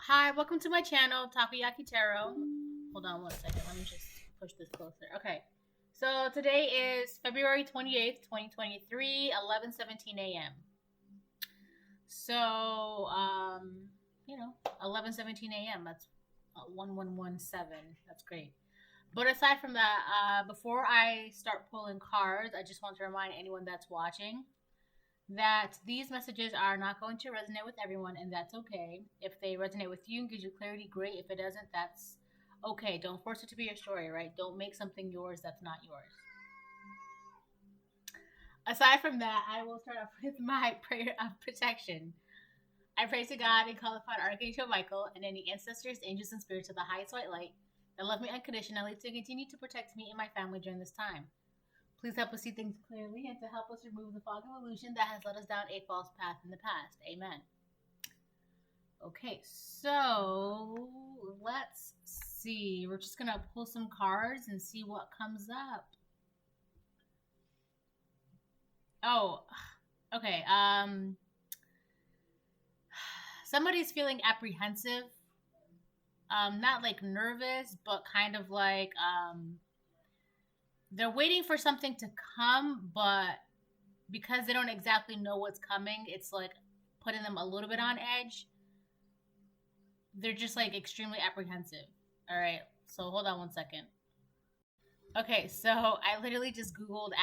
Hi, welcome to my channel, Takoyaki Tarot. Hold on one second. Let me just push this closer. Okay. So today is February 28th, 2023, 11:17 a.m. So, 11:17 a.m. That's 1117. That's great. But aside from that, before I start pulling cards, I just want to remind anyone that's watching that these messages are not going to resonate with everyone, and that's okay. If they resonate with you and gives you clarity, great. If it doesn't, that's okay. Don't force it to be your story, right? Don't make something yours that's not yours. Aside from that, I will start off with my prayer of protection. I pray to God and call upon Archangel Michael and any ancestors, angels, and spirits of the highest white light that love me unconditionally to continue to protect me and my family during this time. Please help us see things clearly and to help us remove the fog of illusion that has led us down a false path in the past. Amen. Okay, so let's see. We're just going to pull some cards and see what comes up. Oh, okay. Somebody's feeling apprehensive. Not like nervous, but kind of like they're waiting for something to come, but because they don't exactly know what's coming, it's like putting them a little bit on edge. They're just like extremely apprehensive. All right, so hold on one second. Okay, so I literally just Googled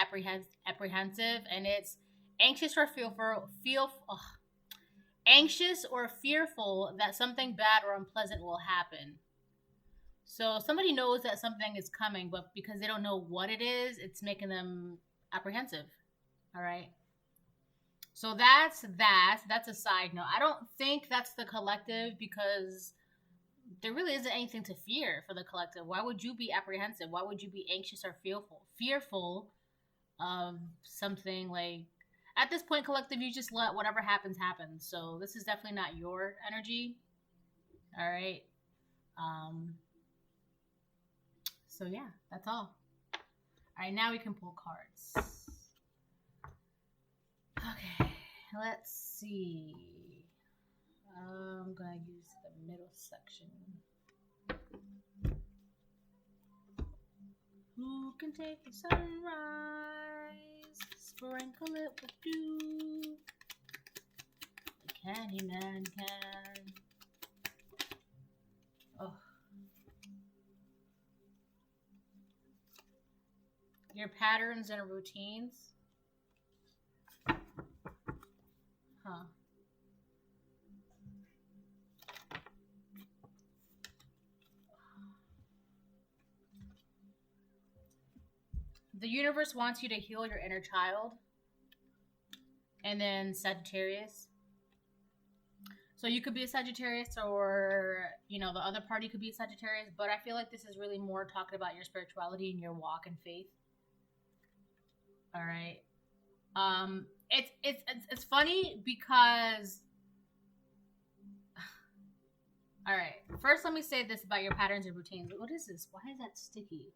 apprehensive, and it's anxious or anxious or fearful that something bad or unpleasant will happen. So somebody knows that something is coming, but because they don't know what it is, it's making them apprehensive. All right. So that's that. That's a side note. I don't think that's the collective because there really isn't anything to fear for the collective. Why would you be apprehensive? Why would you be anxious or fearful of something? Like, at this point, collective, you just let whatever happens happen. So this is definitely not your energy. All right. So yeah, that's all. All right, now we can pull cards. Okay, let's see. I'm gonna use the middle section. Who can take the sunrise, sprinkle it with dew? The Candyman can. Oh. Your patterns and routines. Huh. The universe wants you to heal your inner child. And then Sagittarius. So you could be a Sagittarius, or, the other party could be a Sagittarius, but I feel like this is really more talking about your spirituality and your walk in faith. All right. It's funny because, all right. First, let me say this about your patterns and routines. What is this? Why is that sticky?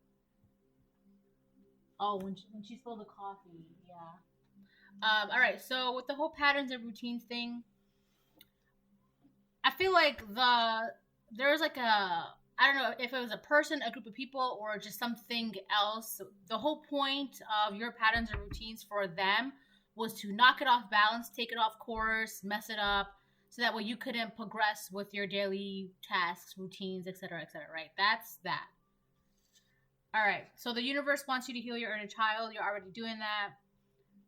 Oh, when she spilled the coffee, yeah. All right. So with the whole patterns and routines thing, I feel like there's like I don't know if it was a person, a group of people, or just something else. The whole point of your patterns and routines for them was to knock it off balance, take it off course, mess it up, so that way you couldn't progress with your daily tasks, routines, etc., etc., right? That's that. All right. So the universe wants you to heal your inner child. You're already doing that.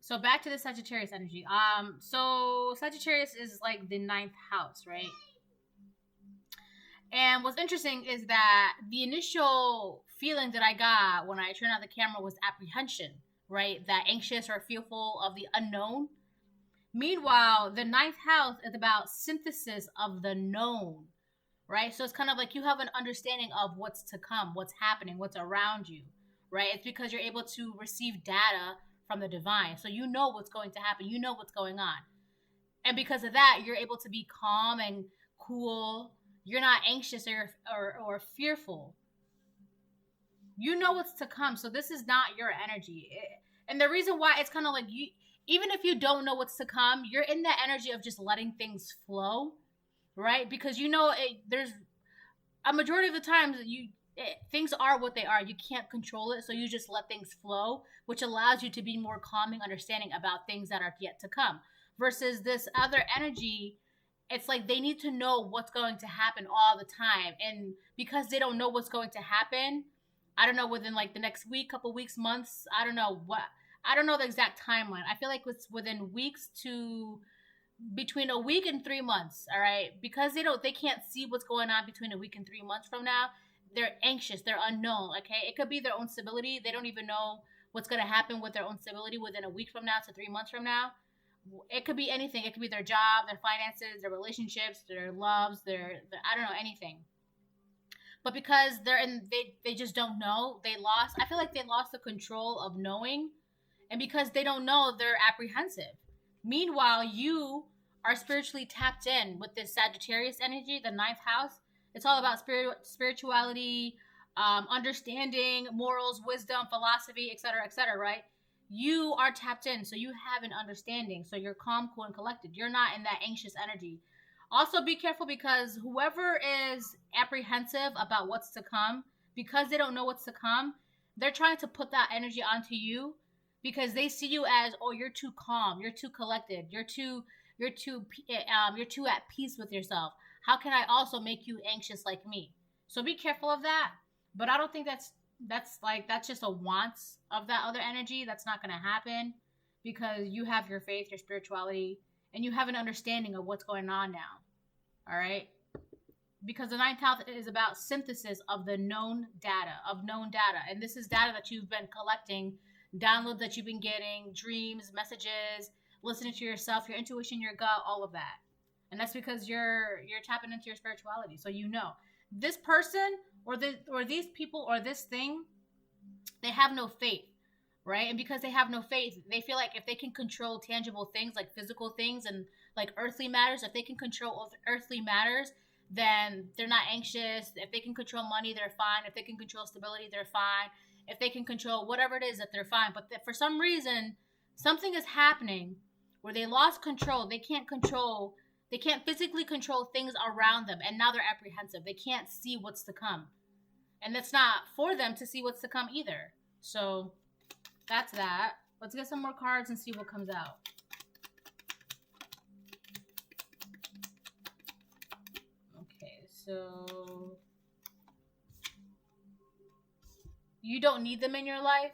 So back to the Sagittarius energy. So Sagittarius is like the 9th house, right? And what's interesting is that the initial feeling that I got when I turned on the camera was apprehension, right? That anxious or fearful of the unknown. Meanwhile, the 9th house is about synthesis of the known, right? So it's kind of like you have an understanding of what's to come, what's happening, what's around you, right? It's because you're able to receive data from the divine. So you know what's going to happen. You know what's going on. And because of that, you're able to be calm and cool. You're not anxious or fearful. You know what's to come. So this is not your energy. And the reason why it's kind of like you, even if you don't know what's to come, you're in that energy of just letting things flow right? Because you know there's a majority of the times things are what they are. You can't control it, so you just let things flow, which allows you to be more calming, understanding about things that are yet to come. Versus this other energy, it's like they need to know what's going to happen all the time, and because they don't know what's going to happen, I don't know, within like the next week, couple weeks, months, I don't know the exact timeline. I feel like it's within weeks to between a week and 3 months. All right, because they can't see what's going on between a week and 3 months from now. They're anxious, they're unknown. Okay, it could be their own stability. They don't even know what's going to happen with their own stability within a week from now to 3 months from now. It could be anything. It could be their job, their finances, their relationships, their loves, their I don't know, anything. But because they just don't know, I feel like they lost the control of knowing, and because they don't know, they're apprehensive. Meanwhile, you are spiritually tapped in with this Sagittarius energy, the ninth house. It's all about spirituality, understanding, morals, wisdom, philosophy, etc., right? You are tapped in, so you have an understanding. So you're calm, cool, and collected. You're not in that anxious energy. Also, be careful, because whoever is apprehensive about what's to come, because they don't know what's to come, they're trying to put that energy onto you, because they see you as, oh, you're too calm, you're too collected, you're too at peace with yourself. How can I also make you anxious like me? So be careful of that. But I don't think that's just a want of that other energy. That's not going to happen, because you have your faith, your spirituality, and you have an understanding of what's going on now. All right? Because the ninth house is about synthesis of the known data, and this is data that you've been collecting, downloads that you've been getting, dreams, messages, listening to yourself, your intuition, your gut, all of that. And that's because you're tapping into your spirituality. So you know this person or these people or this thing, they have no faith, right? And because they have no faith, they feel like if they can control tangible things like physical things and like earthly matters, if they can control earthly matters, then they're not anxious. If they can control money, they're fine. If they can control stability, they're fine. If they can control whatever it is, that they're fine. But for some reason, something is happening where they lost control. They can't physically control things around them, and now they're apprehensive. They can't see what's to come. And it's not for them to see what's to come either. So that's that. Let's get some more cards and see what comes out. Okay, so you don't need them in your life.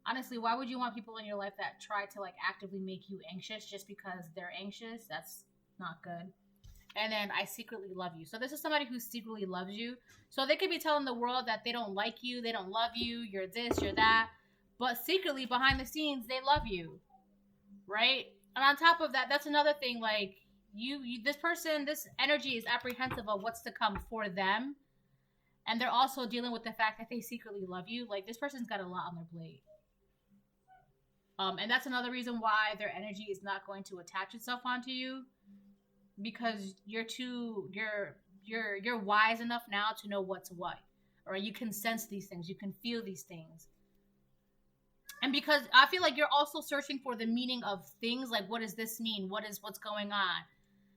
Honestly, why would you want people in your life that try to like actively make you anxious just because they're anxious? That's not good. And then I secretly love you. So this is somebody who secretly loves you. So they could be telling the world that they don't like you, they don't love you, you're this, you're that. But secretly, behind the scenes, they love you. Right? And on top of that, that's another thing. Like, this person, this energy is apprehensive of what's to come for them. And they're also dealing with the fact that they secretly love you. Like, this person's got a lot on their plate. And that's another reason why their energy is not going to attach itself onto you, because you're wise enough now to know what's what, or you can sense these things, you can feel these things. And because I feel like you're also searching for the meaning of things, like what does this mean? What's going on?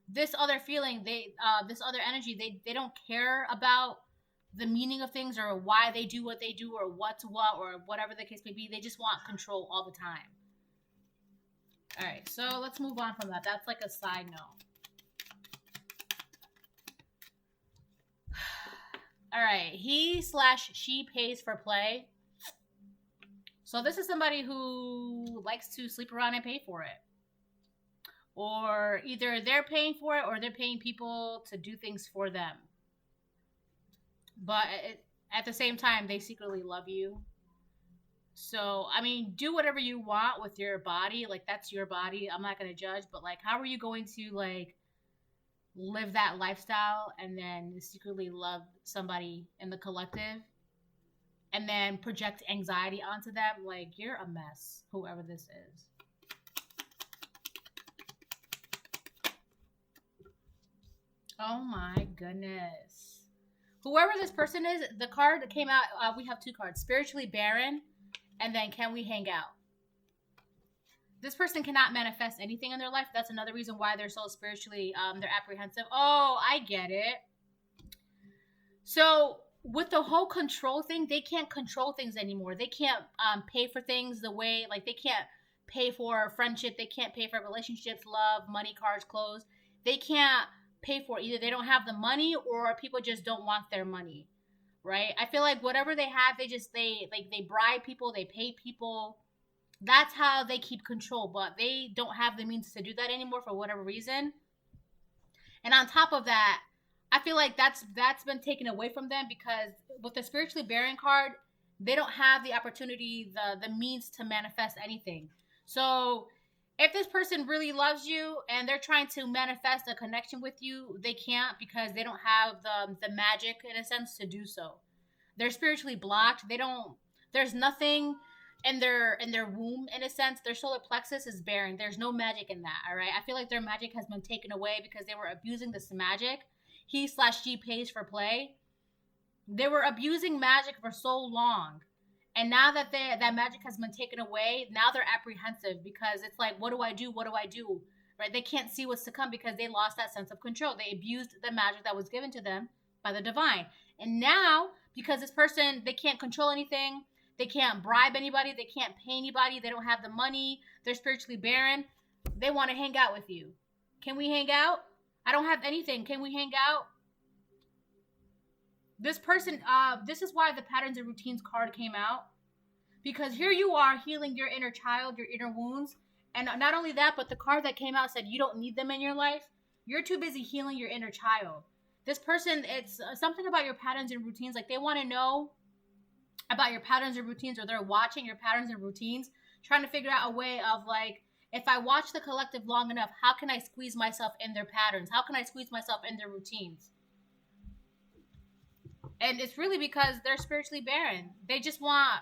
This other feeling, this other energy, they don't care about the meaning of things or why they do what they do or what's what or whatever the case may be. They just want control all the time. All right, so let's move on from that. That's like a side note. All right, he/she pays for play. So this is somebody who likes to sleep around and pay for it. Or either they're paying for it or they're paying people to do things for them. But at the same time, they secretly love you. So, I mean, do whatever you want with your body. Like, that's your body. I'm not going to judge. But, like, how are you going to, like, live that lifestyle and then secretly love somebody in the collective and then project anxiety onto them? Like, you're a mess, whoever this is. Oh, my goodness. Whoever this person is, the card that came out, we have two cards. Spiritually barren, and then can we hang out? This person cannot manifest anything in their life. That's another reason why they're so spiritually, they're apprehensive. Oh, I get it. So with the whole control thing, they can't control things anymore. They can't pay for things the way, like they can't pay for friendship. They can't pay for relationships, love, money, cars, clothes. They can't pay for it. Either they don't have the money or people just don't want their money, right? I feel like whatever they have, they bribe people, they pay people. That's how they keep control, but they don't have the means to do that anymore for whatever reason. And on top of that, I feel like that's been taken away from them because with the spiritually barren card, they don't have the opportunity, the means to manifest anything. So if this person really loves you and they're trying to manifest a connection with you, they can't because they don't have the magic in a sense to do so. They're spiritually blocked. There's nothing in their womb in a sense. Their solar plexus is barren. There's no magic in that. All right. I feel like their magic has been taken away because they were abusing this magic. He/she pays for play. They were abusing magic for so long. And now that that magic has been taken away, now they're apprehensive because it's like, what do I do? What do I do? Right? They can't see what's to come because they lost that sense of control. They abused the magic that was given to them by the divine. And now, because this person, they can't control anything, they can't bribe anybody, they can't pay anybody, they don't have the money, they're spiritually barren, they want to hang out with you. Can we hang out? I don't have anything. Can we hang out? This person, this is why the patterns and routines card came out. Because here you are healing your inner child, your inner wounds. And not only that, but the card that came out said you don't need them in your life. You're too busy healing your inner child. This person, it's something about your patterns and routines. Like they want to know about your patterns and routines, or they're watching your patterns and routines, trying to figure out a way of like, if I watch the collective long enough, how can I squeeze myself in their patterns? How can I squeeze myself in their routines? And it's really because they're spiritually barren. They just want,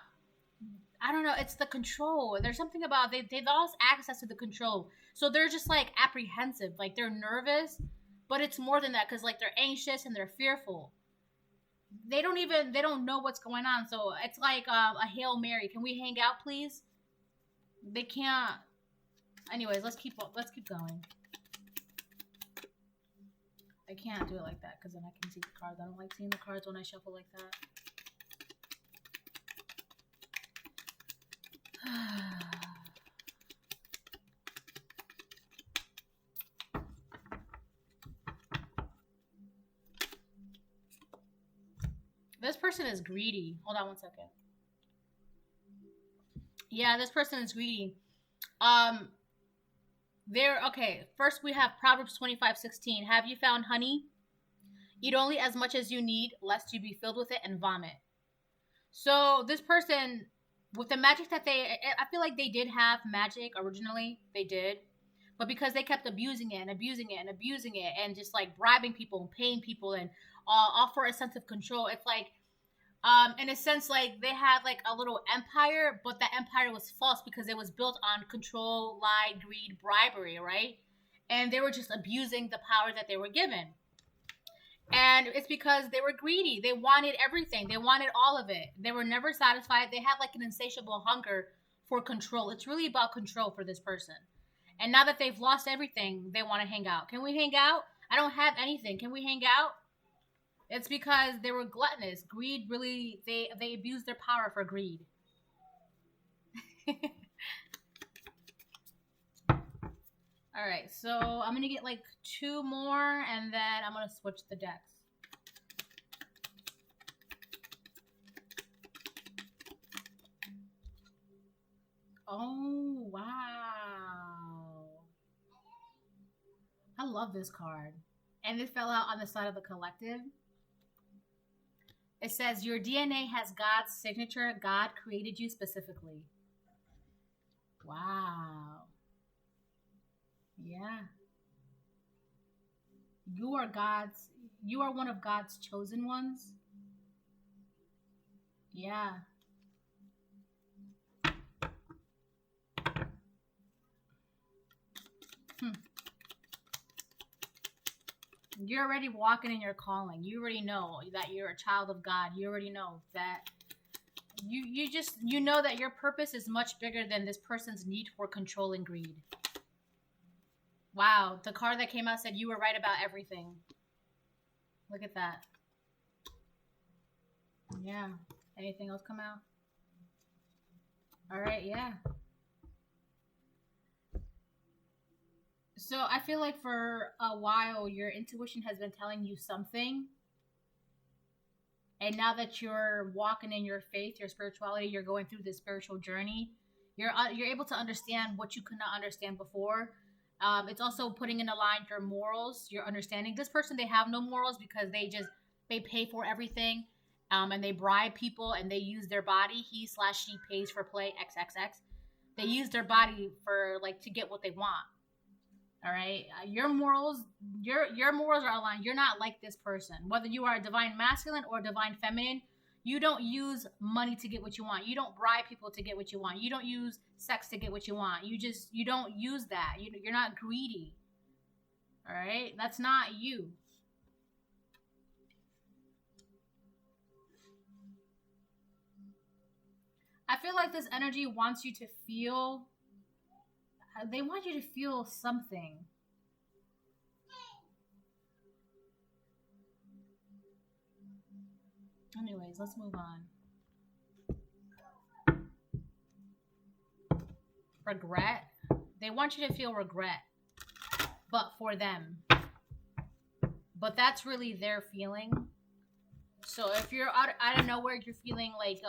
I don't know, it's the control. There's something about, they've lost access to the control. So they're just like apprehensive, like they're nervous, but it's more than that because like they're anxious and they're fearful. They don't know what's going on. So it's like a Hail Mary. Can we hang out, please? They can't. Anyways, let's keep going. I can't do it like that because then I can see the cards. I don't like seeing the cards when I shuffle like that. This person is greedy. Hold on one second. Yeah, this person is greedy. Okay. First, we have Proverbs 25:16. Have you found honey? Eat only as much as you need, lest you be filled with it and vomit. So this person, with the magic that I feel like they did have magic originally. They did. But because they kept abusing it and abusing it and abusing it and just like bribing people and paying people and all for a sense of control, it's like, in a sense, like they had like a little empire, but that empire was false because it was built on control, lie, greed, bribery, right? And they were just abusing the power that they were given. And it's because they were greedy. They wanted everything. They wanted all of it. They were never satisfied. They had like an insatiable hunger for control. It's really about control for this person. And now that they've lost everything, they want to hang out. Can we hang out? I don't have anything. Can we hang out? It's because they were gluttonous. Greed really, they abused their power for greed. All right, so I'm going to get like 2 more and then I'm going to switch the decks. Oh, wow. I love this card. And it fell out on the side of the collective. It says, your DNA has God's signature. God created you specifically. Wow. Yeah. You are one of God's chosen ones. Yeah. You're already walking in your calling. You already know that you're a child of God. You already know that You know that your purpose is much bigger than this person's need for control and greed. Wow, the card that came out said you were right about everything. Look at that. Yeah. Anything else come out? All right, yeah. So I feel like for a while your intuition has been telling you something. And now that you're walking in your faith, your spirituality, you're going through this spiritual journey, you're able to understand what you could not understand before. It's also putting in a line your morals, your understanding. This person, they have no morals because they pay for everything, and they bribe people and they use their body. He/she pays for play XXX. They use their body for like to get what they want. All right, your morals are aligned. You're not like this person. Whether you are a divine masculine or divine feminine, you don't use money to get what you want. You don't bribe people to get what you want. You don't use sex to get what you want. You don't use that. You're not greedy. All right, that's not you. I feel like this energy wants you to feel. They want you to feel something. Anyways, let's move on. Regret. They want you to feel regret, but for them. But that's really their feeling. So if you're out of nowhere, you're feeling like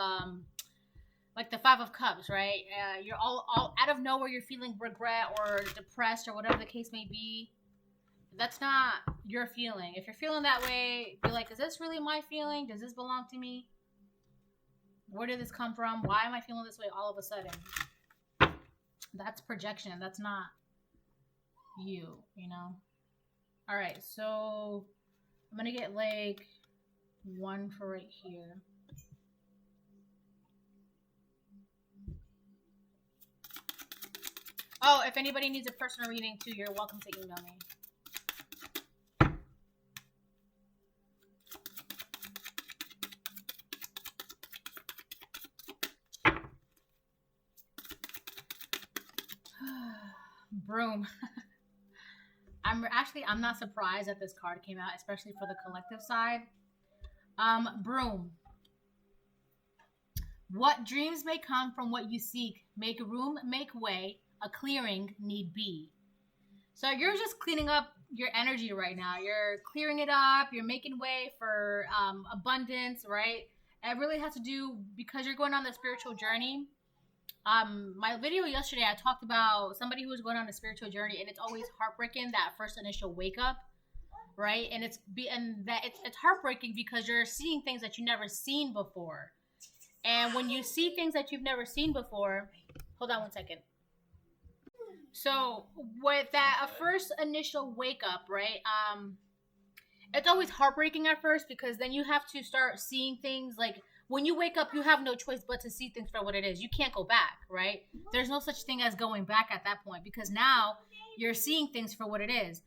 the Five of Cups, right? You're all out of nowhere. You're feeling regret or depressed or whatever the case may be. That's not your feeling. If you're feeling that way, be like, is this really my feeling? Does this belong to me? Where did this come from? Why am I feeling this way all of a sudden? That's projection. That's not you, you know? All right, so I'm going to get like one for right here. Oh, if anybody needs a personal reading too, you're welcome to email me. Broom. I'm not surprised that this card came out, especially for the collective side. Broom. What dreams may come from what you seek. Make room, make way. A clearing need be. So you're just cleaning up your energy right now. You're clearing it up. You're making way for abundance, right? It really has to do because you're going on the spiritual journey. My video yesterday, I talked about somebody who was going on a spiritual journey, and it's always heartbreaking, that first initial wake up, right? And it's heartbreaking because you're seeing things that you've never seen before. And when you see things that you've never seen before, hold on one second. So with that first initial wake up, right? It's always heartbreaking at first because then you have to start seeing things like when you wake up, you have no choice but to see things for what it is. You can't go back, right? There's no such thing as going back at that point because now you're seeing things for what it is.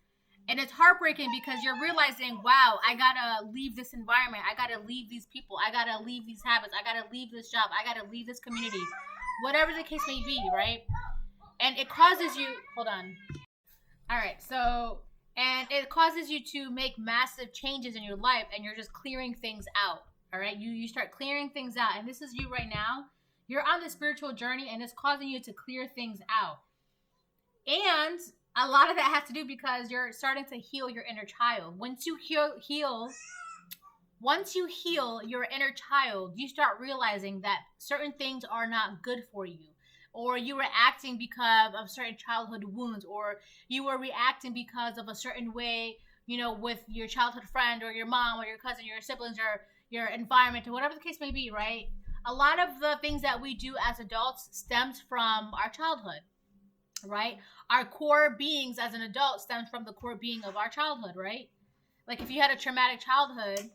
And it's heartbreaking because you're realizing, wow, I gotta leave this environment. I gotta leave these people. I gotta leave these habits. I gotta leave this job. I gotta leave this community. Whatever the case may be, right? And it causes you, hold on. All right, so, and it causes you to make massive changes in your life and you're just clearing things out, all right? You start clearing things out, and this is you right now. You're on the spiritual journey and it's causing you to clear things out. And a lot of that has to do because you're starting to heal your inner child. Once you heal your inner child, you start realizing that certain things are not good for you. Or you were acting because of certain childhood wounds, or you were reacting because of a certain way, you know, with your childhood friend or your mom or your cousin, your siblings, or your environment, or whatever the case may be, right? A lot of the things that we do as adults stems from our childhood, right? Our core beings as an adult stems from the core being of our childhood, right? Like if you had a traumatic childhood,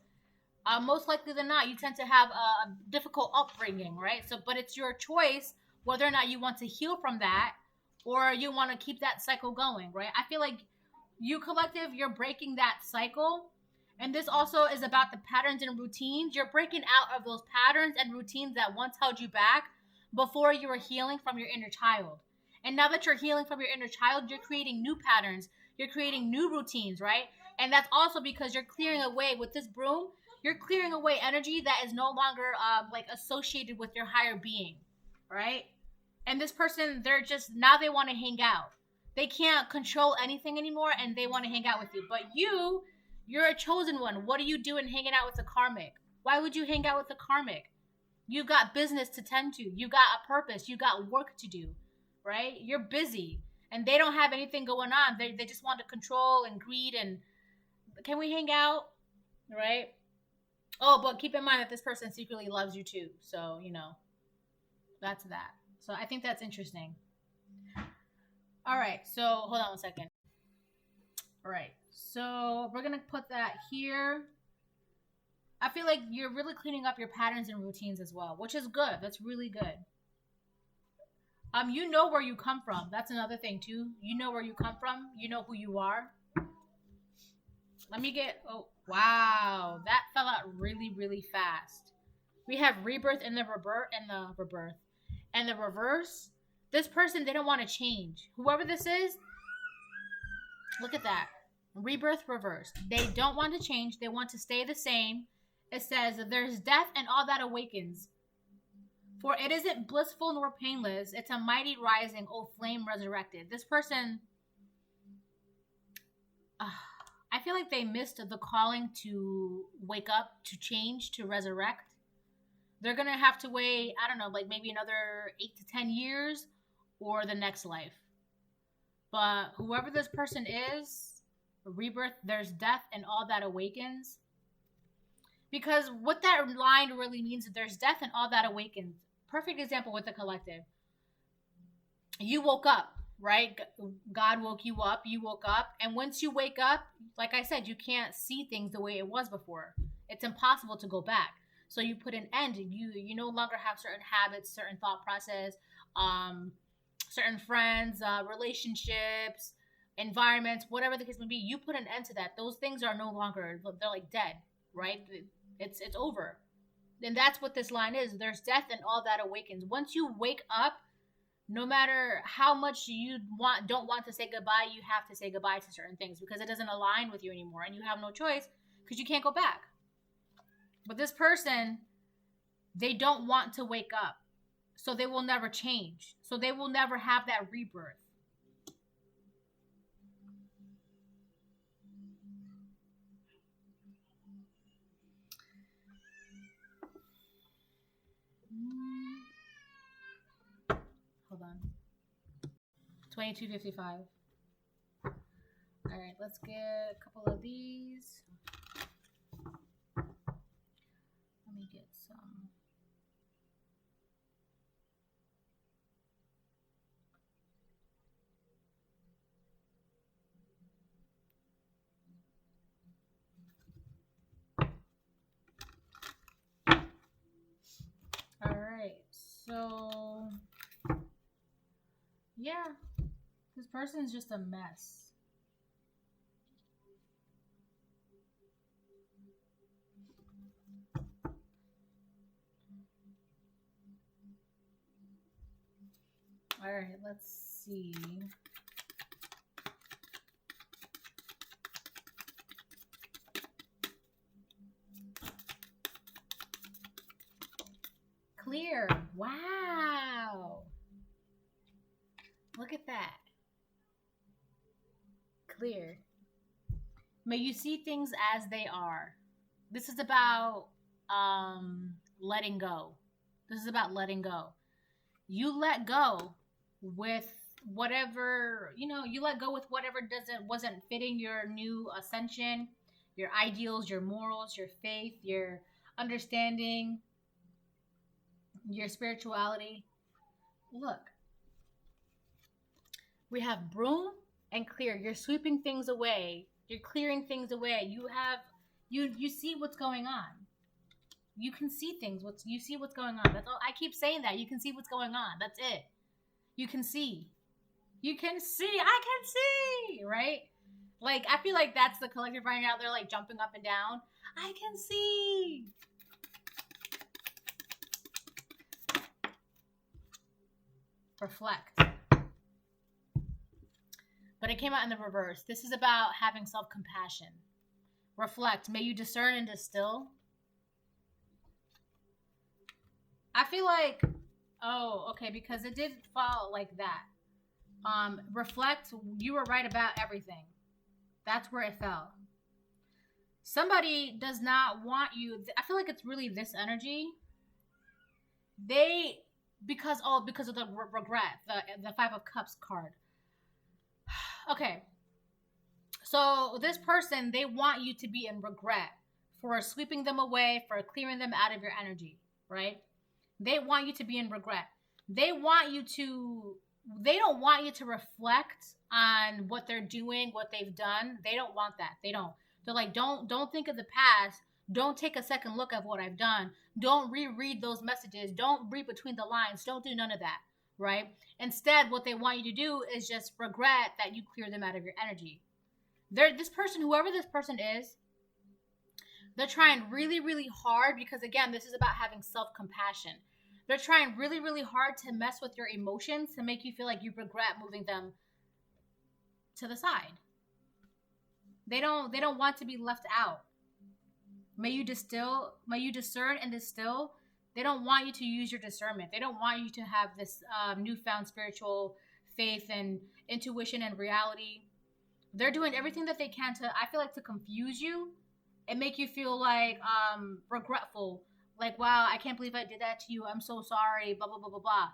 most likely than not, you tend to have a difficult upbringing, right? So, but it's your choice whether or not you want to heal from that or you want to keep that cycle going, right? I feel like you collective, you're breaking that cycle And this also is about the patterns and routines. You're breaking out of those patterns and routines that once held you back before you were healing from your inner child. And now that you're healing from your inner child, you're creating new patterns. You're creating new routines, right? And that's also because you're clearing away with this broom. You're clearing away energy that is no longer like associated with your higher being, right? And this person, they're just, now they want to hang out. They can't control anything anymore, and they want to hang out with you. But you're a chosen one. What are you doing hanging out with the karmic? Why would you hang out with the karmic? You got business to tend to. You got a purpose. You got work to do, right? You're busy, and they don't have anything going on. They just want to control and greed and, can we hang out, right? Oh, but keep in mind that this person secretly loves you too. So, that's that. So I think that's interesting. All right, so hold on one second. All right, so we're going to put that here. I feel like you're really cleaning up your patterns and routines as well, which is good. That's really good. You know where you come from. That's another thing too. You know where you come from. You know who you are. Let me get, oh, wow. That fell out really, really fast. We have rebirth and the reverse. This person, they don't want to change. Whoever this is, look at that. Rebirth, reverse. They don't want to change. They want to stay the same. It says, there's death and all that awakens. For it isn't blissful nor painless. It's a mighty rising, O flame resurrected. This person, I feel like they missed the calling to wake up, to change, to resurrect. They're going to have to wait, I don't know, like maybe another 8 to 10 years or the next life. But whoever this person is, rebirth, there's death and all that awakens. Because what that line really means is there's death and all that awakens. Perfect example with the collective. You woke up, right? God woke you up. You woke up. And once you wake up, like I said, you can't see things the way it was before. It's impossible to go back. So you put an end. You no longer have certain habits, certain thought process, certain friends, relationships, environments, whatever the case may be. You put an end to that. Those things are no longer, they're like dead, right? It's over. And that's what this line is. There's death and all that awakens. Once you wake up, no matter how much you don't want to say goodbye, you have to say goodbye to certain things because it doesn't align with you anymore, and you have no choice because you can't go back. But this person, they don't want to wake up, so they will never change. So they will never have that rebirth. Hold on. 2255. All right, let's get a couple of these. Let me get some. All right, so yeah, this person's just a mess. All right, let's see. Clear. Wow. Look at that. Clear. May you see things as they are. This is about letting go. This is about letting go. You let go with whatever, you let go with whatever wasn't fitting your new ascension, your ideals, your morals, your faith, your understanding, your spirituality. Look, we have broom and clear. You're sweeping things away. You're clearing things away. You see what's going on. You can see things. You see what's going on. That's all. I keep saying that. You can see what's going on. That's it. You can see. You can see. I can see. Right? Like, I feel like that's the collective right now. They're like jumping up and down. I can see. Reflect. But it came out in the reverse. This is about having self-compassion. Reflect. May you discern and distill. I feel like, oh, okay, because it did fall like that. Reflect. You were right about everything. That's where it fell. Somebody does not want you. I feel like it's really this energy. Because of the regret, the Five of Cups card. Okay. So this person, they want you to be in regret for sweeping them away, for clearing them out of your energy, right? They want you to be in regret. They don't want you to reflect on what they're doing, what they've done. They don't want that. They don't. They're like, don't think of the past. Don't take a second look at what I've done. Don't reread those messages. Don't read between the lines. Don't do none of that, right? Instead, what they want you to do is just regret that you clear them out of your energy. This person, whoever this person is, they're trying really, really hard because, again, this is about having self-compassion. They're trying really, really hard to mess with your emotions to make you feel like you regret moving them to the side. They don't want to be left out. May you discern and distill. They don't want you to use your discernment. They don't want you to have this newfound spiritual faith and intuition and reality. They're doing everything that they can to, I feel like, to confuse you and make you feel like regretful. Like, wow, I can't believe I did that to you. I'm so sorry, blah, blah, blah, blah, blah.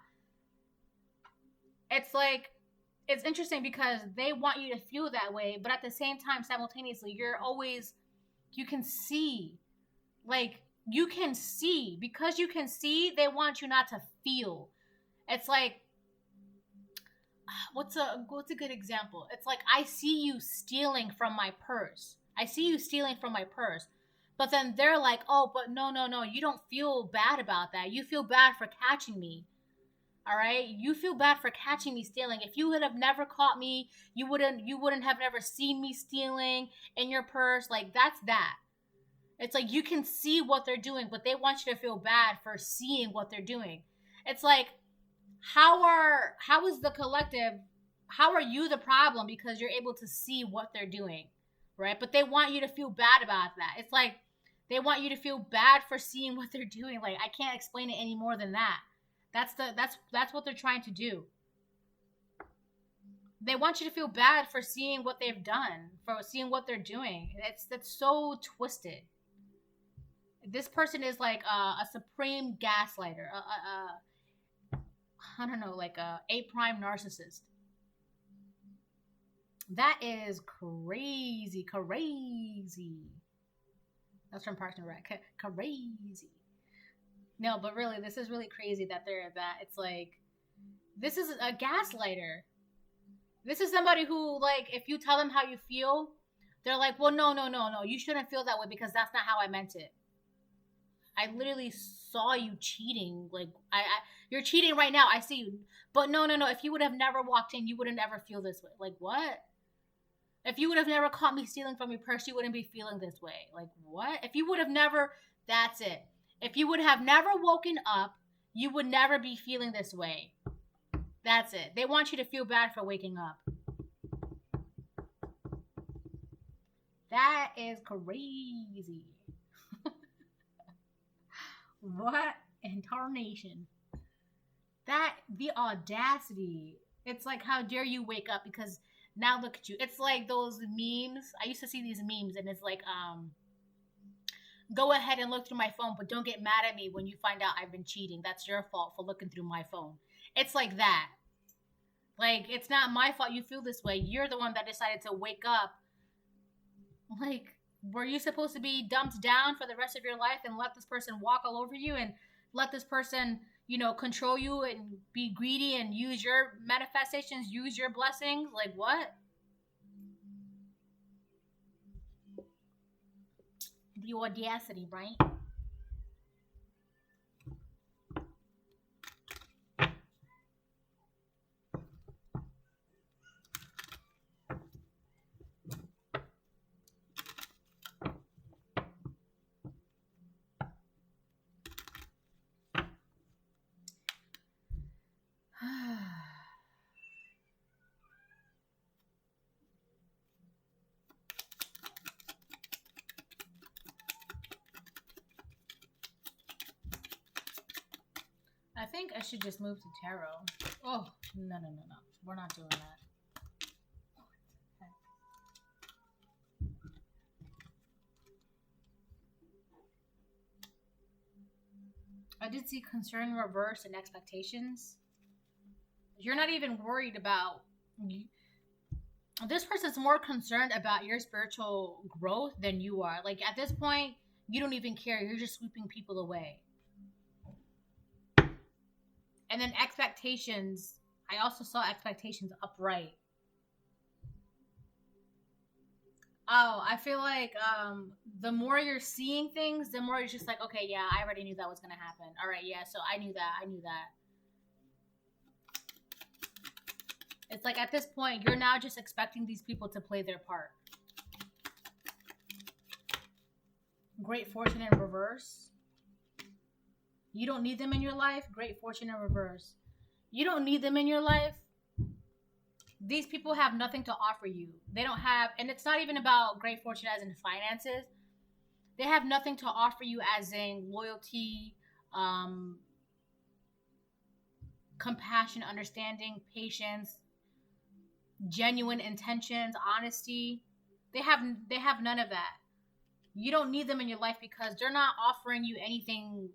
It's like, it's interesting because they want you to feel that way, but at the same time, simultaneously, you can see. Like, you can see. Because you can see, they want you not to feel. It's like, what's a good example? It's like, I see you stealing from my purse. But then they're like, oh, but no, you don't feel bad about that. You feel bad for catching me. All right? You feel bad for catching me stealing. If you would have never caught me, you wouldn't have never seen me stealing in your purse. Like, that's that. It's like, you can see what they're doing, but they want you to feel bad for seeing what they're doing. It's like, how is the collective, how are you the problem because you're able to see what they're doing, right? But they want you to feel bad about that. It's like, they want you to feel bad for seeing what they're doing. Like, I can't explain it any more than that. That's what they're trying to do. They want you to feel bad for seeing what they've done, for seeing what they're doing. That's so twisted. This person is like a supreme gaslighter. I don't know, like a A-prime narcissist. That is crazy. That's from Parks and Rec. Crazy. No, but really, this is really crazy that it's like, this is a gaslighter. This is somebody who, like, if you tell them how you feel, they're like, well, no, you shouldn't feel that way because that's not how I meant it. I literally saw you cheating. Like, you're cheating right now. I see you. But no. If you would have never walked in, you wouldn't ever feel this way. Like, what? If you would have never caught me stealing from your purse, you wouldn't be feeling this way. Like, what? If you would have never, that's it. If you would have never woken up, you would never be feeling this way. That's it. They want you to feel bad for waking up. That is crazy. What in tarnation? The audacity. It's like, how dare you wake up because now look at you. It's like those memes. I used to see these memes and it's like, go ahead and look through my phone, but don't get mad at me when you find out I've been cheating. That's your fault for looking through my phone. It's like that. Like, it's not my fault you feel this way. You're the one that decided to wake up. Like, were you supposed to be dumped down for the rest of your life and let this person walk all over you and let this person, control you and be greedy and use your manifestations, use your blessings? Like, what? The audacity, right? I think I should just move to tarot. Oh, no. We're not doing that. I did see concern, reverse, and expectations. You're not even worried about... This person's more concerned about your spiritual growth than you are. Like, at this point, you don't even care. You're just sweeping people away. And then expectations. I also saw expectations upright. Oh, I feel like the more you're seeing things, the more you're just like, okay, yeah, I already knew that was going to happen. All right, yeah, so I knew that. It's like at this point, you're now just expecting these people to play their part. Great fortune in reverse. You don't need them in your life. Great fortune in reverse. You don't need them in your life. These people have nothing to offer you. They don't have, and it's not even about great fortune as in finances. They have nothing to offer you as in loyalty, compassion, understanding, patience, genuine intentions, honesty. They have none of that. You don't need them in your life because they're not offering you anything.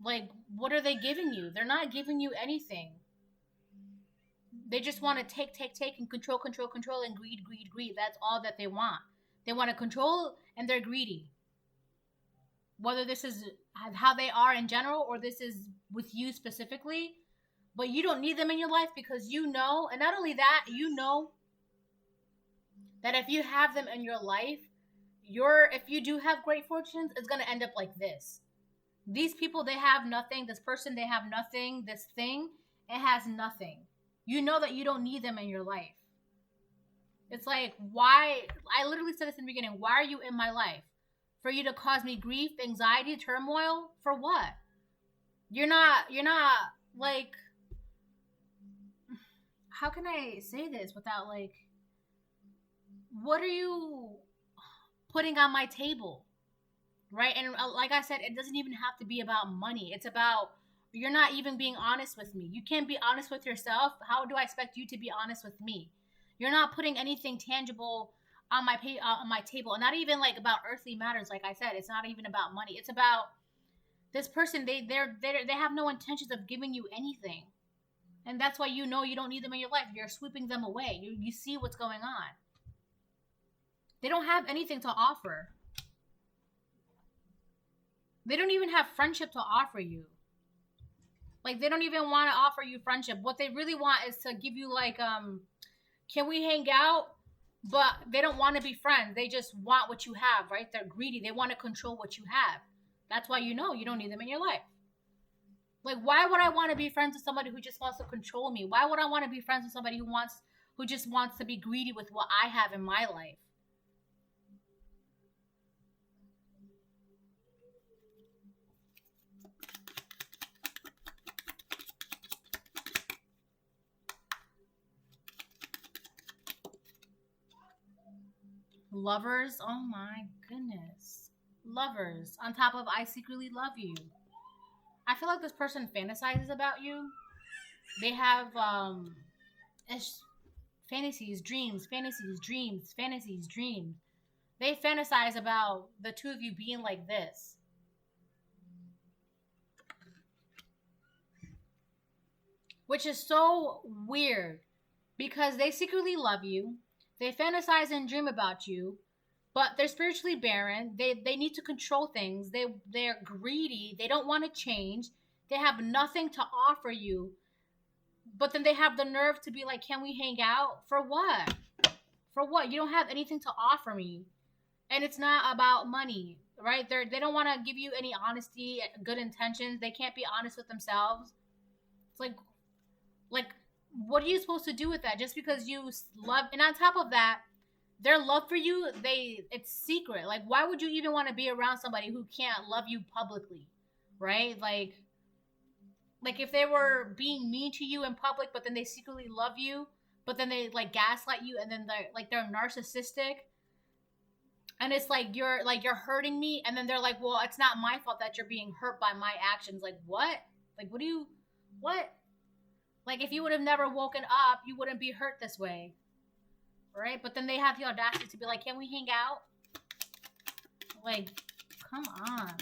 Like, what are they giving you? They're not giving you anything. They just want to take, and control, and greed. That's all that they want. They want to control, and they're greedy. Whether this is how they are in general, or this is with you specifically, but you don't need them in your life because you know, and not only that, you know that if you have them in your life, if you do have great fortunes, it's going to end up like this. These people, they have nothing. This person, they have nothing. This thing, it has nothing. You know that you don't need them in your life. It's like, why? I literally said this in the beginning. Why are you in my life? For you to cause me grief, anxiety, turmoil? For what? You're not like, how can I say this without like, what are you putting on my table? Right? And like I said, it doesn't even have to be about money. It's about, you're not even being honest with me. You can't be honest with yourself. How do I expect you to be honest with me? You're not putting anything tangible on my table. And not even like about earthly matters. Like I said, it's not even about money. It's about this person. They have no intentions of giving you anything. And that's why you know you don't need them in your life. You're sweeping them away. You see what's going on. They don't have anything to offer. They don't even have friendship to offer you. Like, they don't even want to offer you friendship. What they really want is to give you, like, can we hang out? But they don't want to be friends. They just want what you have, right? They're greedy. They want to control what you have. That's why you know you don't need them in your life. Like, why would I want to be friends with somebody who just wants to control me? Why would I want to be friends with somebody who just wants to be greedy with what I have in my life? Lovers, oh my goodness. Lovers, on top of I secretly love you. I feel like this person fantasizes about you. They have fantasies, dreams. They fantasize about the two of you being like this. Which is so weird because they secretly love you. They fantasize and dream about you, but they're spiritually barren. They need to control things. They're greedy. They don't want to change. They have nothing to offer you. But then they have the nerve to be like, can we hang out? For what? For what? You don't have anything to offer me. And it's not about money, right? They don't want to give you any honesty, good intentions. They can't be honest with themselves. It's like what are you supposed to do with that? Just because you love, and on top of that, their love for you, it's secret. Like, why would you even want to be around somebody who can't love you publicly, right? Like if they were being mean to you in public, but then they secretly love you, but then they like gaslight you, and then they're narcissistic, and it's like you're hurting me, and then they're like, well, it's not my fault that you're being hurt by my actions. Like, what? Like, what? Like, if you would have never woken up, you wouldn't be hurt this way, right? But then they have the audacity to be like, can we hang out? Like, come on.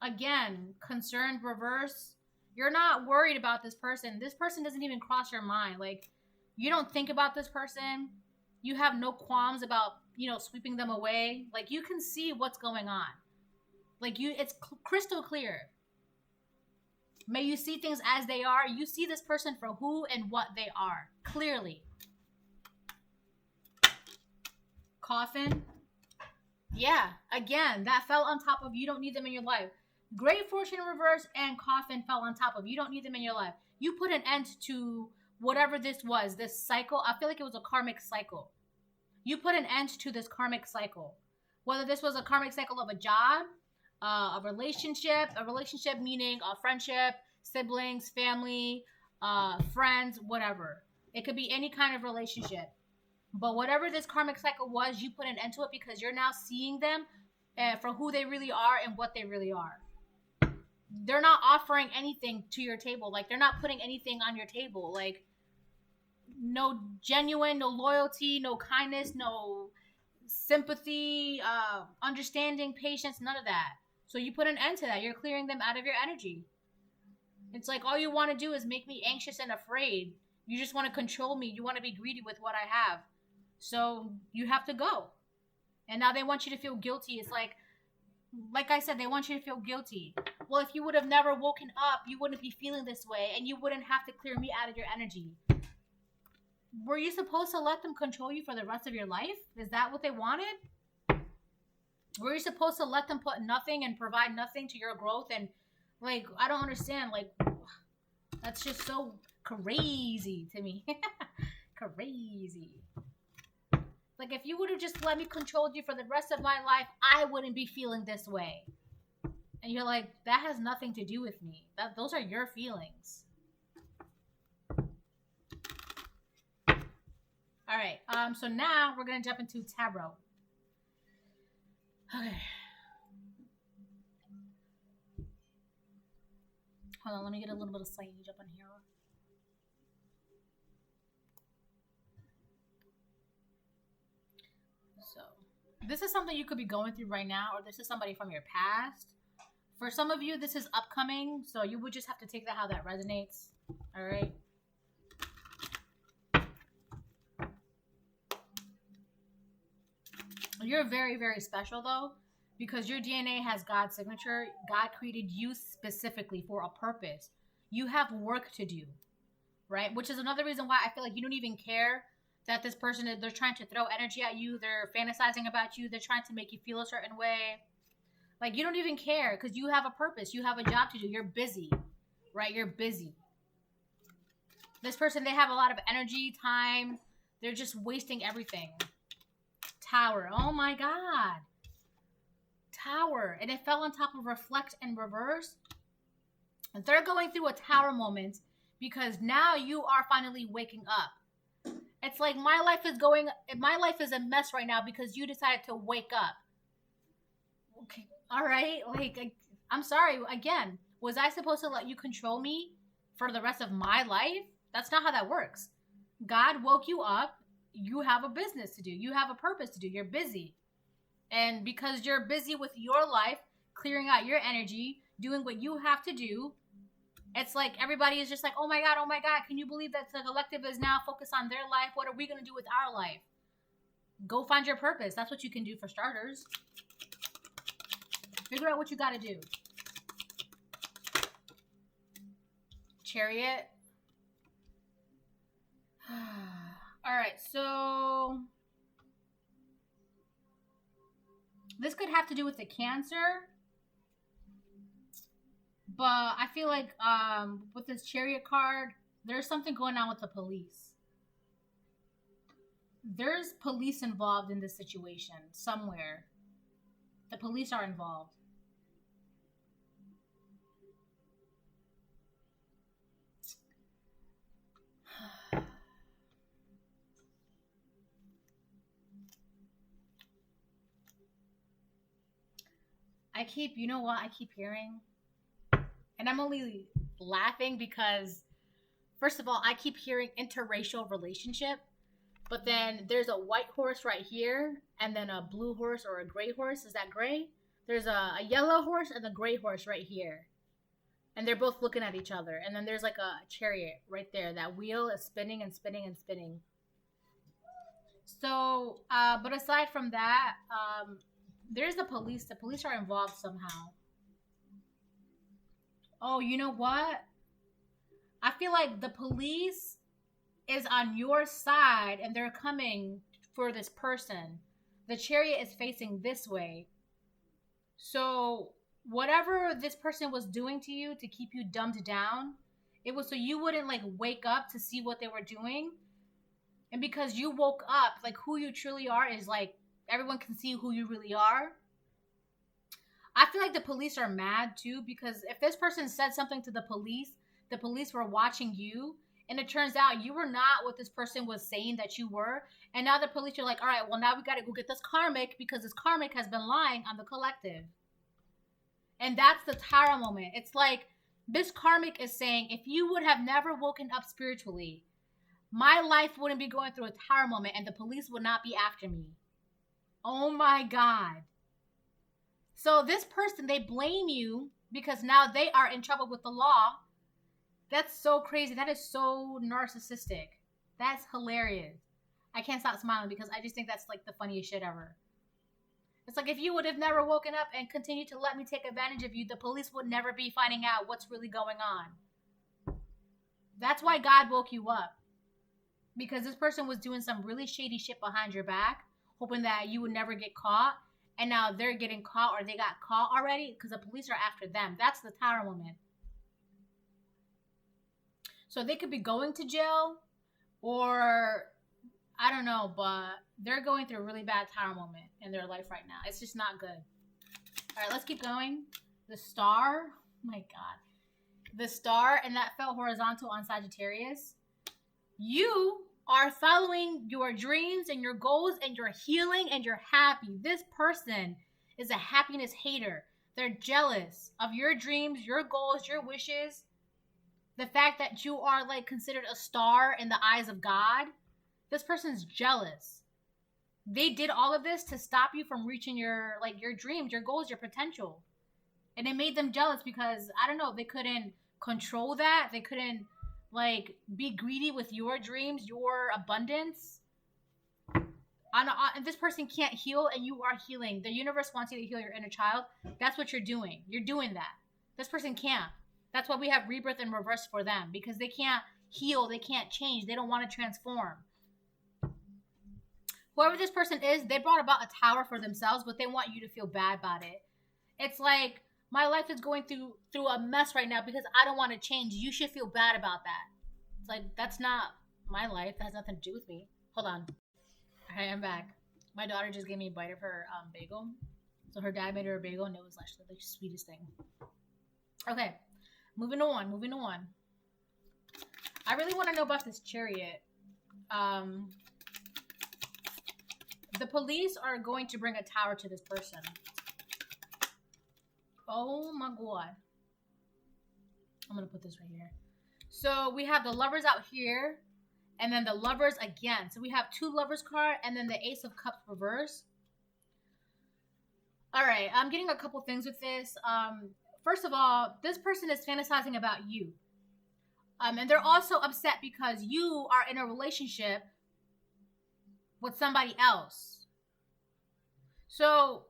Again, concerned reverse. You're not worried about this person. This person doesn't even cross your mind. Like, you don't think about this person. You have no qualms about, sweeping them away. Like, you can see what's going on. Like, it's crystal clear. May you see things as they are. You see this person for who and what they are. Clearly. Coffin. Yeah, again, that fell on top of you. Don't need them in your life. Great fortune in reverse and coffin fell on top of you. Don't need them in your life. You put an end to whatever this was, this cycle. I feel like it was a karmic cycle. You put an end to this karmic cycle. Whether this was a karmic cycle of a job, a relationship meaning a friendship, siblings, family, friends, whatever. It could be any kind of relationship. But whatever this karmic cycle was, you put an end to it because you're now seeing them for who they really are and what they really are. They're not offering anything to your table. Like, they're not putting anything on your table. Like, no genuine, no loyalty, no kindness, no sympathy, understanding, patience, none of that. So you put an end to that. You're clearing them out of your energy. It's like all you want to do is make me anxious and afraid. You just want to control me. You want to be greedy with what I have. So you have to go. And now they want you to feel guilty. It's like I said, they want you to feel guilty. Well, if you would have never woken up, you wouldn't be feeling this way, and you wouldn't have to clear me out of your energy. Were you supposed to let them control you for the rest of your life? Is that what they wanted? Were you supposed to let them put nothing and provide nothing to your growth? And, like, I don't understand. Like, that's just so crazy to me. Crazy. Like, if you would have just let me control you for the rest of my life, I wouldn't be feeling this way. And you're like, that has nothing to do with me. Those are your feelings. All right. So now we're going to jump into tarot. Okay. Hold on. Let me get a little bit of sage up in here. So this is something you could be going through right now, or this is somebody from your past. For some of you, this is upcoming, so you would just have to take that how that resonates. All right. You're very, very special, though, because your DNA has God's signature. God created you specifically for a purpose. You have work to do, right? Which is another reason why I feel like you don't even care that this person, they're trying to throw energy at you. They're fantasizing about you. They're trying to make you feel a certain way. Like, you don't even care because you have a purpose. You have a job to do. You're busy, right? You're busy. This person, they have a lot of energy, time. They're just wasting everything. Tower. Oh my God. Tower. And it fell on top of reflect and reverse. And they're going through a tower moment because now you are finally waking up. It's like my life is a mess right now because you decided to wake up. Okay. All right. Like, I'm sorry. Again, was I supposed to let you control me for the rest of my life? That's not how that works. God woke you up. You have a business to do. You have a purpose to do. You're busy. And because you're busy with your life, clearing out your energy, doing what you have to do, it's like everybody is just like, oh my God, can you believe that the collective is now focused on their life? What are we going to do with our life? Go find your purpose. That's what you can do for starters. Figure out what you got to do. Chariot. All right, so this could have to do with the Cancer, but I feel like with this Chariot card, there's something going on with the police. There's police involved in this situation somewhere. The police are involved. You know what? I keep hearing, and I'm only laughing because, first of all, I keep hearing interracial relationship, but then there's a white horse right here, and then a blue horse or a gray horse. Is that gray? There's a yellow horse and a gray horse right here. And they're both looking at each other. And then there's like a chariot right there. That wheel is spinning and spinning and spinning. So, but aside from that, there's the police. The police are involved somehow. Oh, you know what? I feel like the police is on your side and they're coming for this person. The chariot is facing this way. So whatever this person was doing to you to keep you dumbed down, it was so you wouldn't like wake up to see what they were doing. And because you woke up, like who you truly are is like everyone can see who you really are. I feel like the police are mad too, because if this person said something to the police were watching you, and it turns out you were not what this person was saying that you were. And now the police are like, all right, well, now we got to go get this karmic because this karmic has been lying on the collective. And that's the Tara moment. It's like this karmic is saying, if you would have never woken up spiritually, my life wouldn't be going through a Tara moment and the police would not be after me. Oh my God. So this person, they blame you because now they are in trouble with the law. That's so crazy. That is so narcissistic. That's hilarious. I can't stop smiling because I just think that's like the funniest shit ever. It's like if you would have never woken up and continued to let me take advantage of you, the police would never be finding out what's really going on. That's why God woke you up. Because this person was doing some really shady shit behind your back, hoping that you would never get caught. And now they're getting caught or they got caught already because the police are after them. That's the Tower moment. So they could be going to jail or I don't know, but they're going through a really bad Tower moment in their life right now. It's just not good. All right, let's keep going. The star. Oh my God. The star and that felt horizontal on Sagittarius. You are following your dreams and your goals and you're healing and you're happy. This person is a happiness hater. They're jealous of your dreams, your goals, your wishes. The fact that you are like considered a star in the eyes of God. This person's jealous. They did all of this to stop you from reaching your dreams, your goals, your potential. And it made them jealous because, I don't know, they couldn't control that. They couldn't like be greedy with your dreams, your abundance. And this person can't heal and you are healing. The universe wants you to heal your inner child. That's what you're doing. You're doing that. This person can't. That's why we have rebirth in reverse for them, because they can't heal. They can't change. They don't want to transform. Whoever this person is, they brought about a tower for themselves, but they want you to feel bad about it. It's like, my life is going through a mess right now because I don't want to change. You should feel bad about that. It's like, that's not my life. That has nothing to do with me. Hold on. All right, I'm back. My daughter just gave me a bite of her bagel. So her dad made her a bagel and it was actually the sweetest thing. Okay, moving on. I really want to know about this chariot. The police are going to bring a tower to this person. Oh my God. I'm going to put this right here. So we have the lovers out here. And then the lovers again. So we have two lovers card. And then the ace of cups reverse. Alright. I'm getting a couple things with this. First of all, this person is fantasizing about you. And they're also upset because you are in a relationship with somebody else. So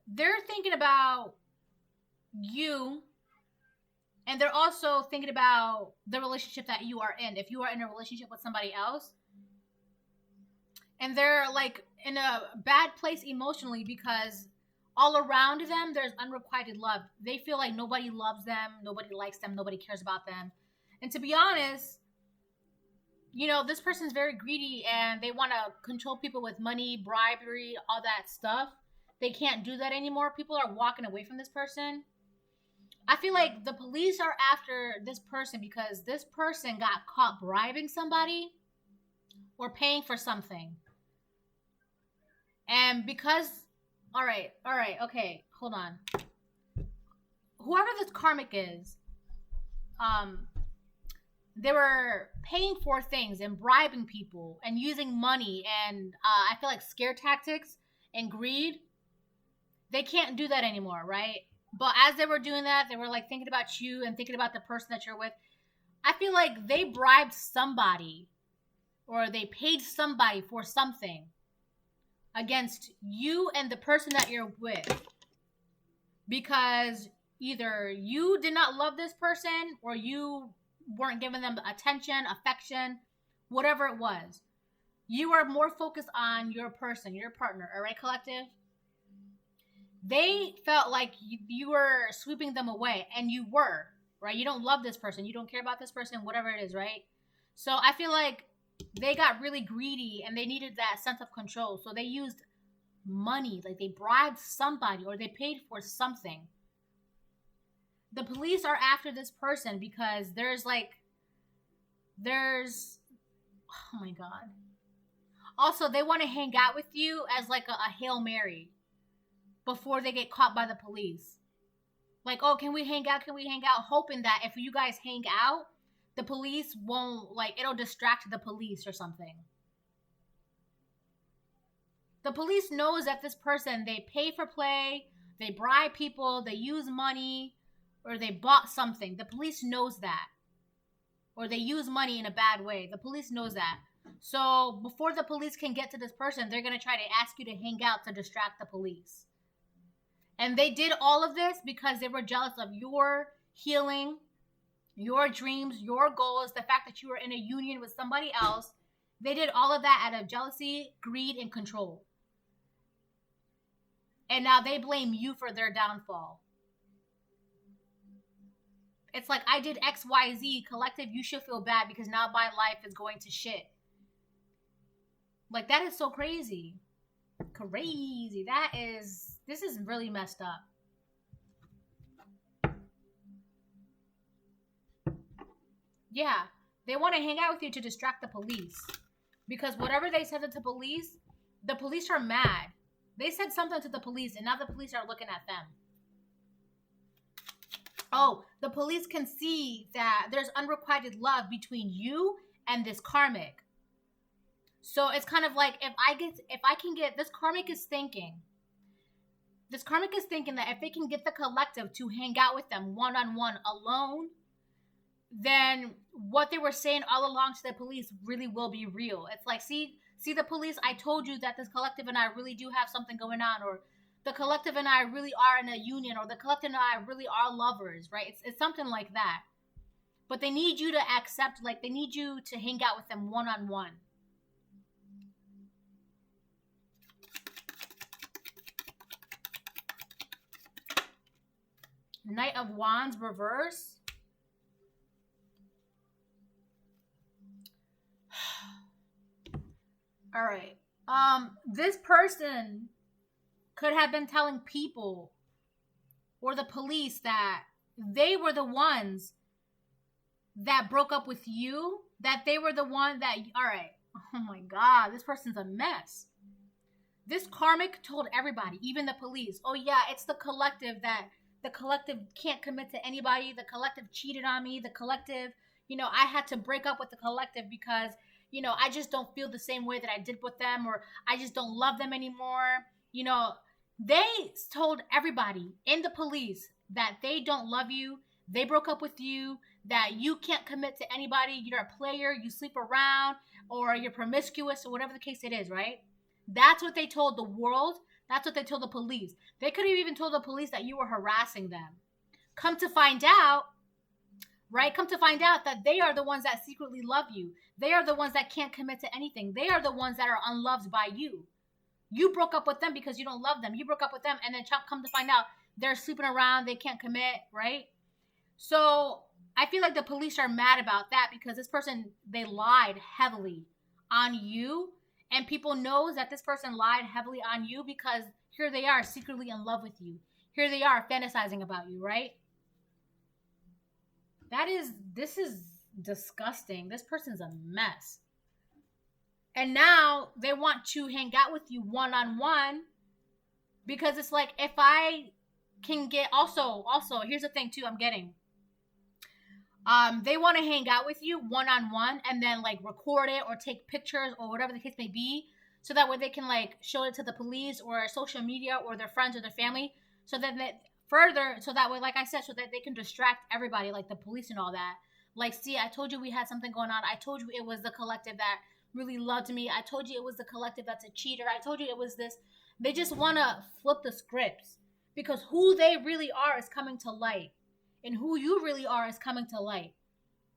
they're thinking about you, and they're also thinking about the relationship that you are in. If you are in a relationship with somebody else, and they're like in a bad place emotionally because all around them there's unrequited love. They feel like nobody loves them, nobody likes them, nobody cares about them. And to be honest, you know, this person's very greedy and they want to control people with money, bribery, all that stuff. They can't do that anymore. People are walking away from this person. I feel like the police are after this person because this person got caught bribing somebody or paying for something. And because, all right, okay, hold on. whoever this karmic is, they were paying for things and bribing people and using money and I feel like scare tactics and greed. They can't do that anymore, right? But as they were doing that, they were like thinking about you and thinking about the person that you're with. I feel like they bribed somebody or they paid somebody for something against you and the person that you're with, because either you did not love this person or you weren't giving them attention, affection, whatever it was. You were more focused on your person, your partner, all right, collective? They felt like you were sweeping them away, and you were, right? You don't love this person. You don't care about this person, whatever it is, right? So I feel like they got really greedy and they needed that sense of control. So they used money, like they bribed somebody or they paid for something. The police are after this person because there's oh my God. Also, they want to hang out with you as like a Hail Mary before they get caught by the police. Like, oh, can we hang out? Can we hang out? Hoping that if you guys hang out, the police won't, like, it'll distract the police or something. The police knows that this person, they pay for play, they bribe people, they use money, or they bought something. The police knows that. Or they use money in a bad way. The police knows that. So before the police can get to this person, they're going to try to ask you to hang out to distract the police. And they did all of this because they were jealous of your healing, your dreams, your goals, the fact that you were in a union with somebody else. They did all of that out of jealousy, greed, and control. And now they blame you for their downfall. It's like, I did X, Y, Z, collective, you should feel bad because now my life is going to shit. Like, that is so crazy. Crazy. This is really messed up. Yeah, they want to hang out with you to distract the police. Because whatever they said to the police are mad. They said something to the police, and now the police are looking at them. Oh, the police can see that there's unrequited love between you and this karmic. So it's kind of like, if I can get, this karmic is thinking that if they can get the collective to hang out with them one-on-one alone, then what they were saying all along to the police really will be real. It's like, see the police, I told you that this collective and I really do have something going on, or the collective and I really are in a union, or the collective and I really are lovers, right? It's something like that. But they need you to accept, like, they need you to hang out with them one-on-one. Knight of Wands reverse. All right. This person could have been telling people or the police that they were the ones that broke up with you, that they were the one that, all right. Oh my God, this person's a mess. This karmic told everybody, even the police, oh yeah, it's the collective that the collective can't commit to anybody. The collective cheated on me. The collective, I had to break up with the collective because, I just don't feel the same way that I did with them, or I just don't love them anymore. They told everybody in the police that they don't love you. They broke up with you, that you can't commit to anybody. You're a player. You sleep around, or you're promiscuous, or whatever the case it is, right? That's what they told the world. That's what they told the police. They could have even told the police that you were harassing them. Come to find out that they are the ones that secretly love you. They are the ones that can't commit to anything. They are the ones that are unloved by you. You broke up with them because you don't love them. You broke up with them, and then come to find out they're sleeping around. They can't commit, right? So I feel like the police are mad about that because this person, they lied heavily on you. And people know that this person lied heavily on you because here they are secretly in love with you. Here they are fantasizing about you, right? This is disgusting. This person's a mess. And now they want to hang out with you one-on-one because it's like, if I can get also here's the thing too I'm getting. They want to hang out with you one-on-one and then like record it or take pictures or whatever the case may be, so that way they can like show it to the police or social media or their friends or their family, so that so that way, like I said, so that they can distract everybody, like the police and all that. Like, see, I told you we had something going on. I told you it was the collective that really loved me. I told you it was the collective that's a cheater. I told you it was this. They just want to flip the scripts, because who they really are is coming to light. And who you really are is coming to light.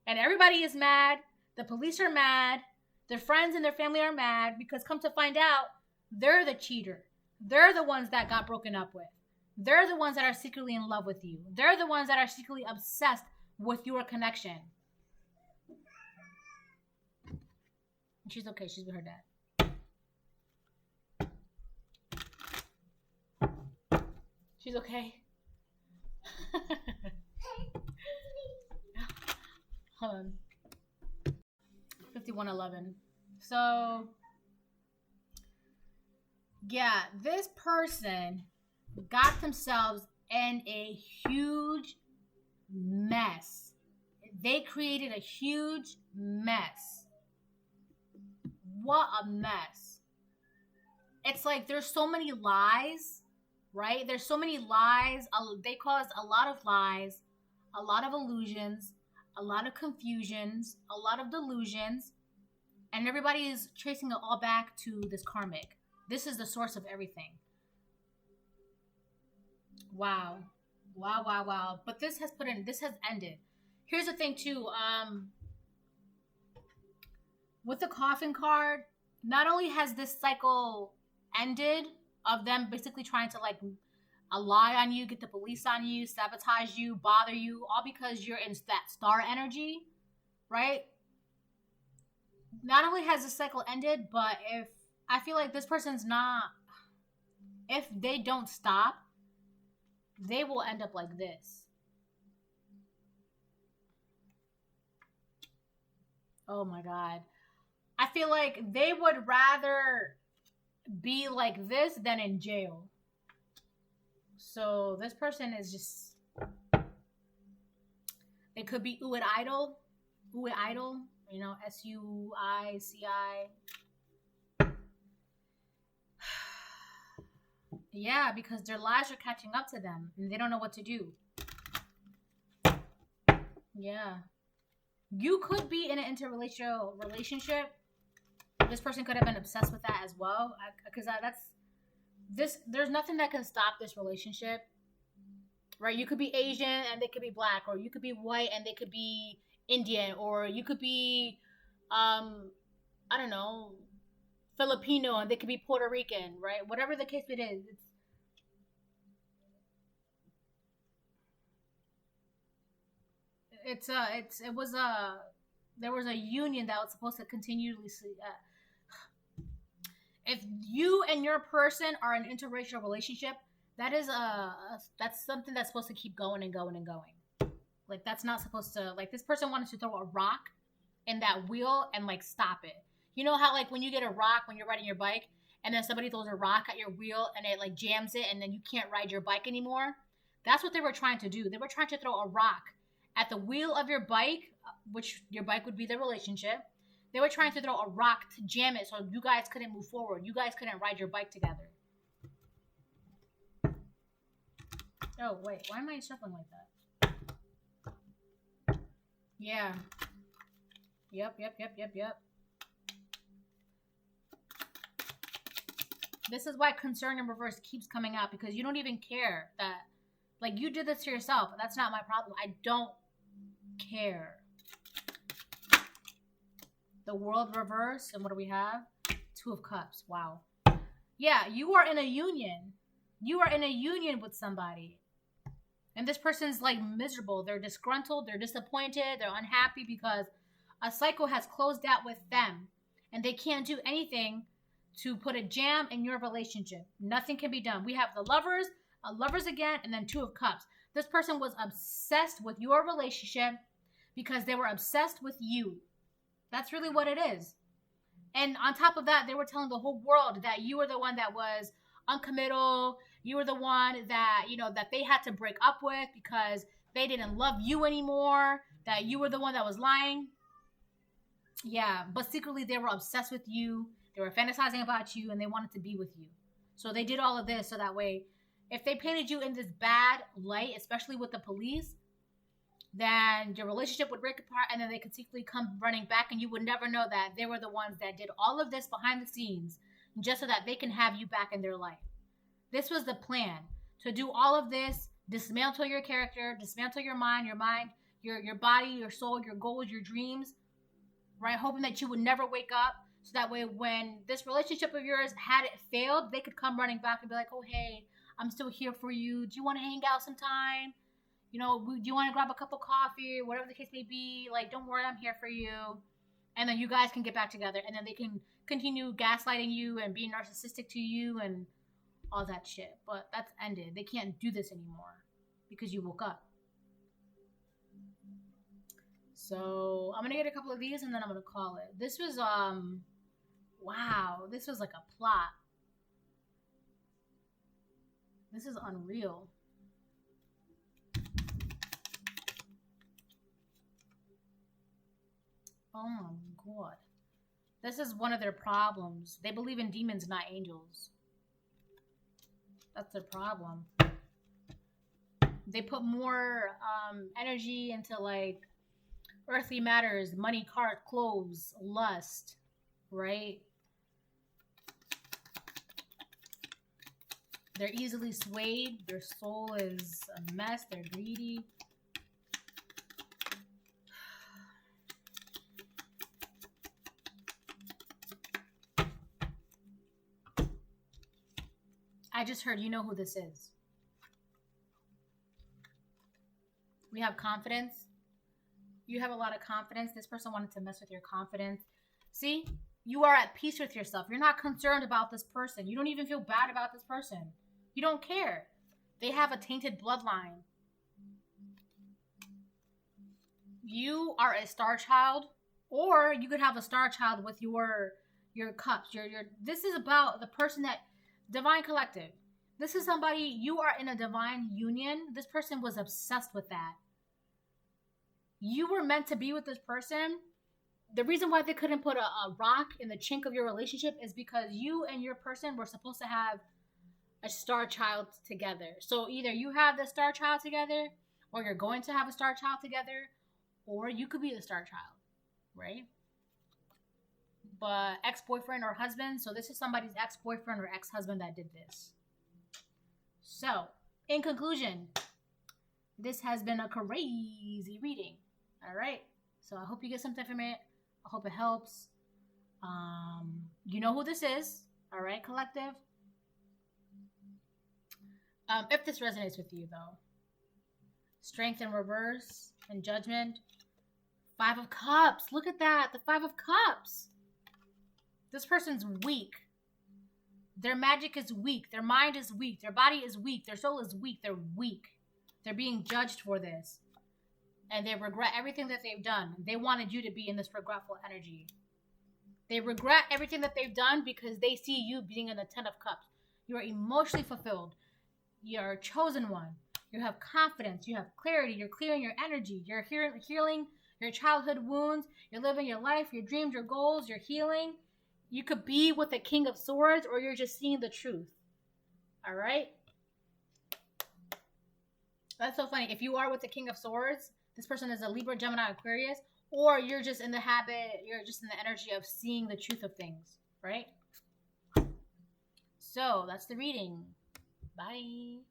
And everybody is mad. The police are mad. Their friends and their family are mad, because come to find out, they're the cheater. They're the ones that got broken up with. They're the ones that are secretly in love with you. They're the ones that are secretly obsessed with your connection. She's okay. She's with her dad. She's okay. Hold on. 5111. So, yeah, this person got themselves in a huge mess. They created a huge mess. What a mess. It's like there's so many lies, right? There's so many lies. They caused a lot of lies, a lot of illusions, a lot of confusions, a lot of delusions, and everybody is tracing it all back to this karmic. This is the source of everything. Wow. Wow, wow, wow. But this has ended. Here's the thing too, with the coffin card, not only has this cycle ended of them basically trying to like lie on you, get the police on you, sabotage you, bother you, all because you're in that star energy, right? Not only has this cycle ended, but if I feel like this person's not, if they don't stop, they will end up like this. Oh my God. I feel like they would rather be like this than in jail. So this person is just, it could be Uid Idol, you know, SUICI. Yeah, because their lies are catching up to them and they don't know what to do. Yeah. You could be in an interrelational relationship. This person could have been obsessed with that as well, because there's nothing that can stop this relationship, right? You could be Asian and they could be black, or you could be white and they could be Indian, or you could be, I don't know, Filipino and they could be Puerto Rican, right? Whatever the case it is, there was a union that was supposed to continuously. If you and your person are in an interracial relationship, that's something that's supposed to keep going and going and going. Like, that's not supposed to, like, this person wanted to throw a rock in that wheel and like stop it. You know how like when you get a rock when you're riding your bike and then somebody throws a rock at your wheel and it like jams it and then you can't ride your bike anymore? That's what they were trying to do. They were trying to throw a rock at the wheel of your bike, which your bike would be the relationship. They were trying to throw a rock to jam it so you guys couldn't move forward. You guys couldn't ride your bike together. Oh, wait. Why am I shuffling like that? Yeah. Yep. This is why concern in reverse keeps coming out, because you don't even care that, like, you did this to yourself. That's not my problem. I don't care. The world reverse, and what do we have? Two of Cups. Wow. Yeah, you are in a union. You are in a union with somebody. And this person's like miserable. They're disgruntled. They're disappointed. They're unhappy because a cycle has closed out with them. And they can't do anything to put a jam in your relationship. Nothing can be done. We have the lovers again, and then Two of Cups. This person was obsessed with your relationship because they were obsessed with you. That's really what it is. And on top of that, they were telling the whole world that you were the one that was uncommittal. You were the one that, that they had to break up with because they didn't love you anymore, that you were the one that was lying. Yeah, but secretly they were obsessed with you. They were fantasizing about you and they wanted to be with you. So they did all of this so that way, if they painted you in this bad light, especially with the police, then your relationship would break apart and then they could secretly come running back and you would never know that they were the ones that did all of this behind the scenes just so that they can have you back in their life. This was the plan, to do all of this, dismantle your character, dismantle your mind, your body, your soul, your goals, your dreams, right? Hoping that you would never wake up so that way when this relationship of yours had it failed, they could come running back and be like, oh, hey, I'm still here for you. Do you want to hang out sometime? Do you want to grab a cup of coffee or whatever the case may be? Like, don't worry, I'm here for you. And then you guys can get back together and then they can continue gaslighting you and being narcissistic to you and all that shit. But that's ended. They can't do this anymore because you woke up. So I'm going to get a couple of these and then I'm going to call it. This was, wow, this was like a plot. This is unreal. Oh my god. This is one of their problems. They believe in demons, not angels. That's their problem. They put more energy into like earthly matters, money, cars, clothes, lust, right? They're easily swayed. Their soul is a mess. They're greedy. I just heard, you know who this is. We have confidence. You have a lot of confidence. This person wanted to mess with your confidence. See, you are at peace with yourself. You're not concerned about this person. You don't even feel bad about this person. You don't care. They have a tainted bloodline. You are a star child, or you could have a star child with your cups. This is about the person that Divine Collective. This is somebody, you are in a divine union. This person was obsessed with that. You were meant to be with this person. The reason why they couldn't put a rock in the chink of your relationship is because you and your person were supposed to have a star child together. So either you have the star child together, or you're going to have a star child together, or you could be the star child, right? But ex-boyfriend or husband, so this is somebody's ex-boyfriend or ex-husband that did this. So, in conclusion, this has been a crazy reading. All right? So I hope you get something from it. I hope it helps. You know who this is. All right, collective? If this resonates with you, though. Strength in reverse and judgment. 5 of Cups. Look at that. The 5 of Cups. This person's weak. Their magic is weak. Their mind is weak. Their body is weak. Their soul is weak. They're weak. They're being judged for this. And they regret everything that they've done. They wanted you to be in this regretful energy. They regret everything that they've done because they see you being in the 10 of Cups. You are emotionally fulfilled. You're a chosen one. You have confidence. You have clarity. You're clearing your energy. You're healing your childhood wounds. You're living your life, your dreams, your goals. You're healing. You could be with the King of Swords, or you're just seeing the truth. All right? That's so funny. If you are with the King of Swords, this person is a Libra, Gemini, Aquarius, or you're just in the habit, you're just in the energy of seeing the truth of things, right? So, that's the reading. Bye.